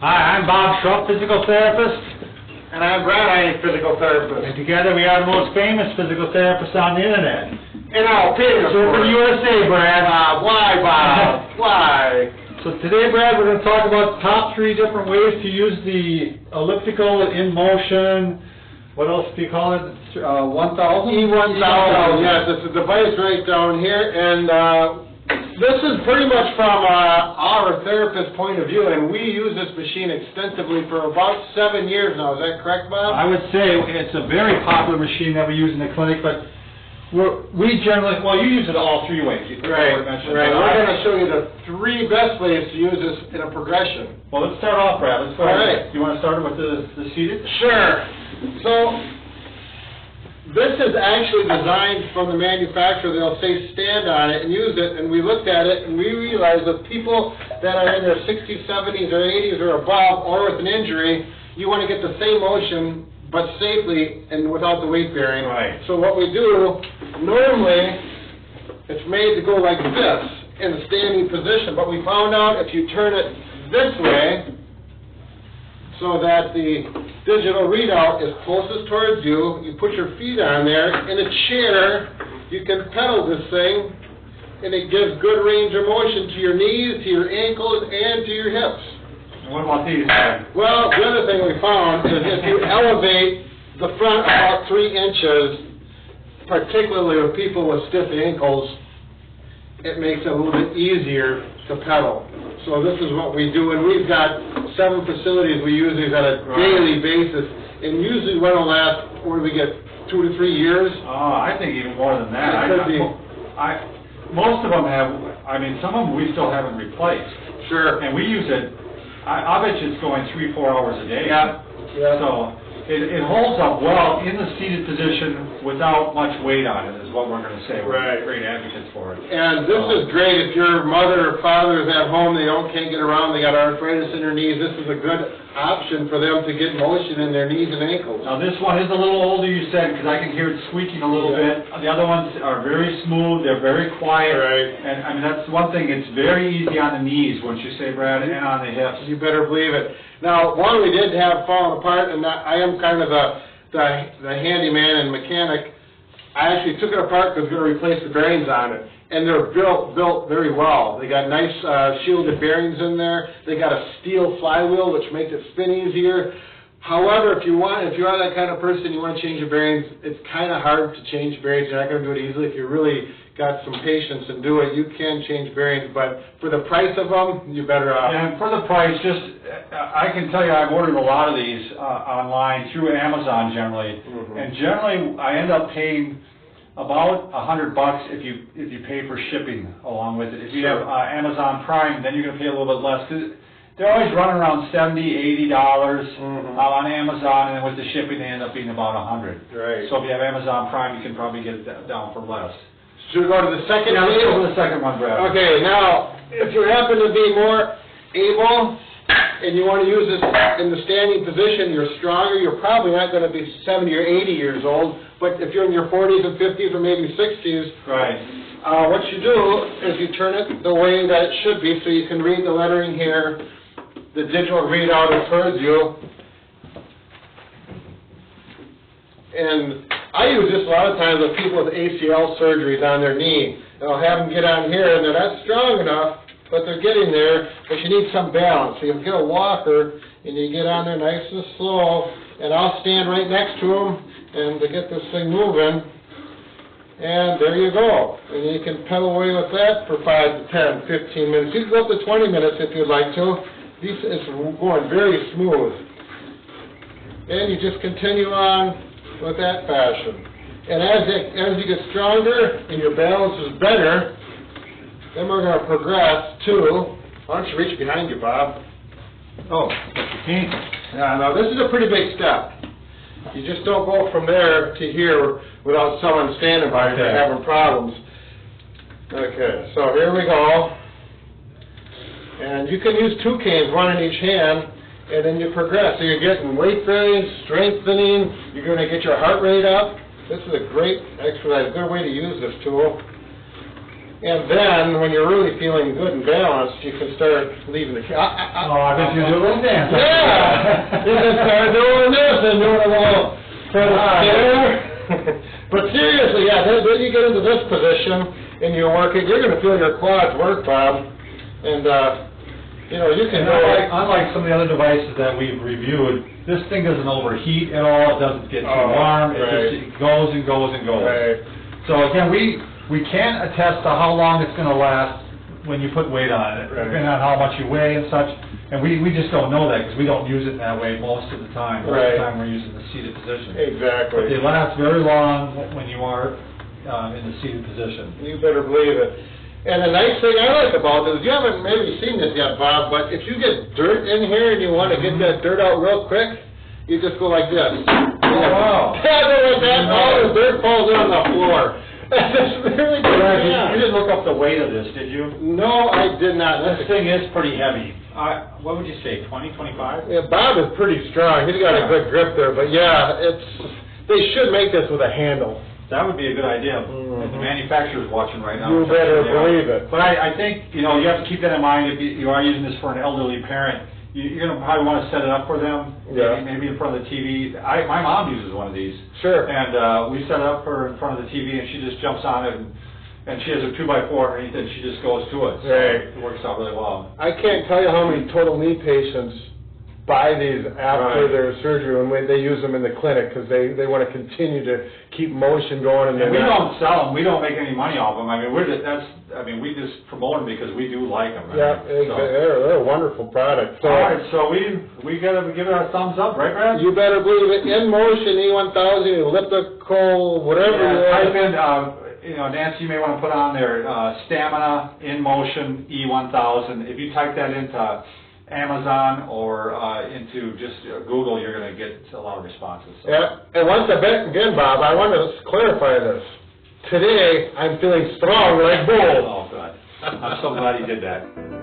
Hi, I'm Bob Schrupp, physical therapist. And I'm Brad, I am physical therapist. And together we are the most famous physical therapists on the internet. In our opinion, of Surfing course. USA, Brad. Why, Bob? Why? So today, Brad, we're going to talk about top 3 different ways to use the elliptical in motion. What else do you call it? 1000? E1000, yes. It's a device right down here, and this is pretty much from our therapist point of view, and we use this machine extensively for about 7 years now. Is that correct, Bob? I would say it's a very popular machine that we use in the clinic, but we generally, well, you use it all 3 ways. Right. We're going to show you the 3 best ways to use this in a progression. Well, let's start off, Brad. Let's go ahead. All right. You want to start with the seated? Sure. So, this is actually designed from the manufacturer. They'll say stand on it and use it, and we looked at it and we realized that people that are in their 60s, 70s, or 80s or above, or with an injury, you want to get the same motion but safely and without the weight bearing. Right. So what we do, normally, it's made to go like this in a standing position, but we found out if you turn it this way, so that the digital readout is closest towards you, you put your feet on there, in a chair, you can pedal this thing, and it gives good range of motion to your knees, to your ankles, and to your hips. And what about these, Brad? Well, the other thing we found is if you elevate the front about 3 inches, particularly with people with stiff ankles, it makes it a little bit easier to pedal. So this is what we do, and we've got 7 facilities we use these on a daily basis, and usually one will last, what do we get, 2 to 3 years? I think even more than that. Most of them have, I mean, some of them we still haven't replaced. Sure. And we use it, I bet you it's going 3-4 hours a day. Yeah. So it holds up well in the seated position without much weight on it, is what we're going to say. We're great advocates for it. And this is great if your mother or father is at home, they can't get around, they got arthritis in their knees. This is a good option for them to get motion in their knees and ankles. Now this one is a little older, you said, because I can hear it squeaking a little bit. The other ones are very smooth, they're very quiet. Right. And I mean, that's one thing, it's very easy on the knees, wouldn't you say, Brad, and on the hips. You better believe it. Now, one we did have falling apart, and I am kind of the handyman and mechanic. I actually took it apart because we were going to replace the bearings on it, and they're built very well. They got nice shielded bearings in there. They got a steel flywheel, which makes it spin easier. However, if you are that kind of person, you want to change your bearings, it's kind of hard to change bearings. You're not going to do it easily. If you really got some patience and do it, you can change bearings. But for the price of them, you're better off. And for the price, I can tell you I've ordered a lot of these online through Amazon generally. Mm-hmm. And generally, I end up paying about $100 if you pay for shipping along with it. If you have Amazon Prime, then you're going to pay a little bit less. They're always running around $70, $80 on Amazon, and with the shipping, they end up being about $100. Right. So if you have Amazon Prime, you can probably get it down for less. Should we go to the second? Yeah, let's go to the second one, Brad. Okay, now, if you happen to be more able and you want to use this in the standing position, you're stronger, you're probably not going to be 70 or 80 years old, but if you're in your 40s and 50s or maybe 60s, what you do is you turn it the way that it should be so you can read the lettering here. The digital readout is towards you. And I use this a lot of times with people with ACL surgeries on their knee. And I'll have them get on here, and they're not strong enough, but they're getting there, but you need some balance. So you get a walker, and you get on there nice and slow, and I'll stand right next to them and to get this thing moving. And there you go. And you can pedal away with that for 5 to 10, 15 minutes. You can go up to 20 minutes if you'd like to. It's going very smooth. And you just continue on with that fashion. And as you get stronger and your balance is better, then we're going to progress to, why don't you reach behind you, Bob? Oh, yeah, now this is a pretty big step. You just don't go from there to here without someone standing by if you're having problems. Okay, so here we go. And you can use 2 canes, one in each hand, and then you progress. So you're getting weight bearing, strengthening, you're going to get your heart rate up. This is a great exercise, a good way to use this tool. And then, when you're really feeling good and balanced, you can start leaving the... I bet you do a little dance. Yeah! You can start doing this and doing a little sort of stare. But seriously, yeah, then you get into this position and you're working, you're going to feel your quads work, Bob. And, you know, you can... Unlike some of the other devices that we've reviewed, this thing doesn't overheat at all, it doesn't get too warm, it goes and goes and goes. Right. So again, we can't attest to how long it's going to last when you put weight on it, depending on how much you weigh and such. And we just don't know that because we don't use it in that way most of the time. Most of the time we're using the seated position. Exactly. But they last very long when you are in the seated position. You better believe it. And the nice thing I like about this, you haven't maybe seen this yet, Bob, but if you get dirt in here and you want to get that dirt out real quick, you just go like this. Oh, wow. Go like that, all the dirt falls on the floor. That's really good. You didn't look up the weight of this, did you? No, I did not. This thing is pretty heavy. What would you say, 20, 25? Yeah, Bob is pretty strong. He's got a good grip there, but yeah, they should make this with a handle. That would be a good idea. The manufacturer's watching right now. You better believe it. But I think, you have to keep that in mind if you are using this for an elderly parent. You're going to probably want to set it up for them, maybe in front of the TV. My mom uses one of these. Sure. And we set it up for her in front of the TV, and she just jumps on it, and she has a 2x4 underneath it, and she just goes to it. So it works out really well. I can't tell you how many total knee patients buy these after their surgery when they use them in the clinic because they want to continue to keep motion going. And we don't sell them. We don't make any money off them. I mean, we just promote them because we do like them. Yeah, they're a wonderful product. So, all right, so we got to give it our thumbs up, right, Brad? You better believe it. In motion, E1000, elliptical, whatever. Type in, Nancy, you may want to put on there stamina in motion E1000. If you type that into Amazon or into just Google, you're going to get a lot of responses. So. Yeah, and once again, Bob, I want to clarify this. Today, I'm feeling strong like bull. Oh, good. I'm so glad you did that.